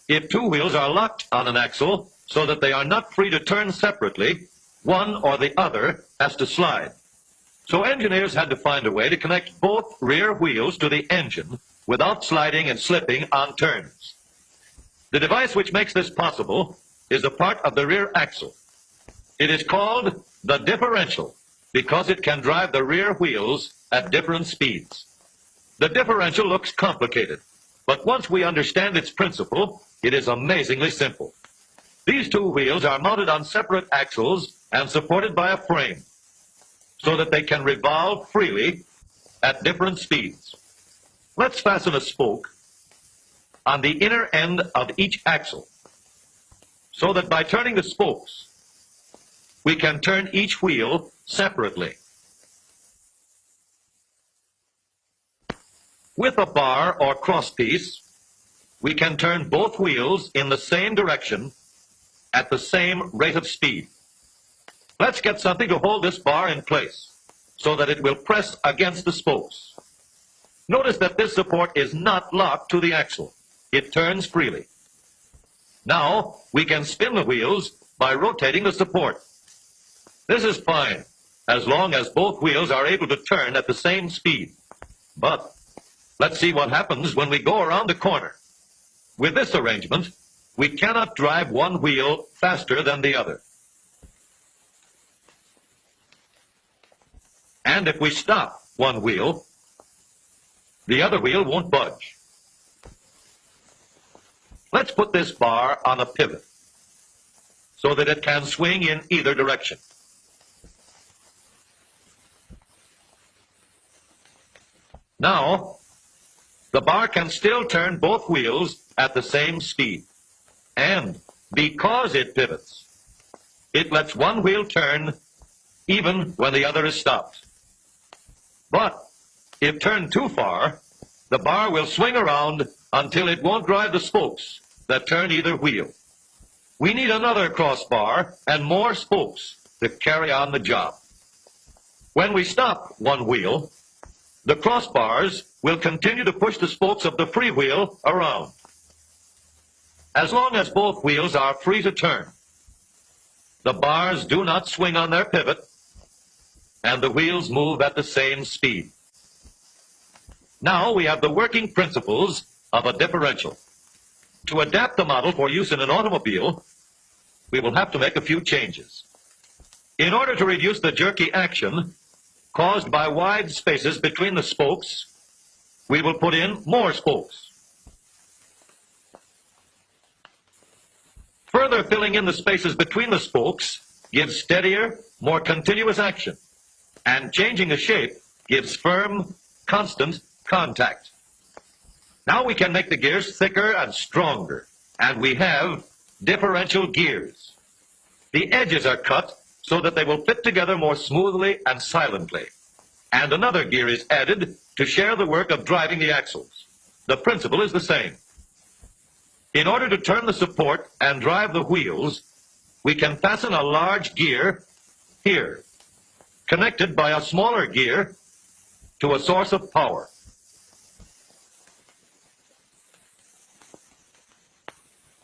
if two wheels are locked on an axle so that they are not free to turn separately, one or the other has to slide. So engineers had to find a way to connect both rear wheels to the engine without sliding and slipping on turns. The device which makes this possible is a part of the rear axle. It is called the differential because it can drive the rear wheels at different speeds. The differential looks complicated, but once we understand its principle, it is amazingly simple. These two wheels are mounted on separate axles and supported by a frame so that they can revolve freely at different speeds. Let's fasten a spoke on the inner end of each axle so that by turning the spokes, we can turn each wheel separately. With a bar or crosspiece, we can turn both wheels in the same direction at the same rate of speed. Let's get something to hold this bar in place so that it will press against the spokes. Notice that this support is not locked to the axle. It turns freely. Now, we can spin the wheels by rotating the support. This is fine, as long as both wheels are able to turn at the same speed. But let's see what happens when we go around the corner. With this arrangement, we cannot drive one wheel faster than the other. And if we stop one wheel, the other wheel won't budge. Let's put this bar on a pivot so that it can swing in either direction. Now, the bar can still turn both wheels at the same speed. And because it pivots, it lets one wheel turn even when the other is stopped. But if turned too far, the bar will swing around until it won't drive the spokes that turn either wheel. We need another crossbar and more spokes to carry on the job. When we stop one wheel, the crossbars will continue to push the spokes of the free wheel around. As long as both wheels are free to turn, the bars do not swing on their pivot, and the wheels move at the same speed. Now we have the working principles of a differential. To adapt the model for use in an automobile, we will have to make a few changes. In order to reduce the jerky action caused by wide spaces between the spokes, we will put in more spokes. Further filling in the spaces between the spokes gives steadier, more continuous action, and changing the shape gives firm, constant contact. Now we can make the gears thicker and stronger, and we have differential gears. The edges are cut so that they will fit together more smoothly and silently, and another gear is added to share the work of driving the axles. The principle is the same. In order to turn the support and drive the wheels, we can fasten a large gear here, connected by a smaller gear to a source of power.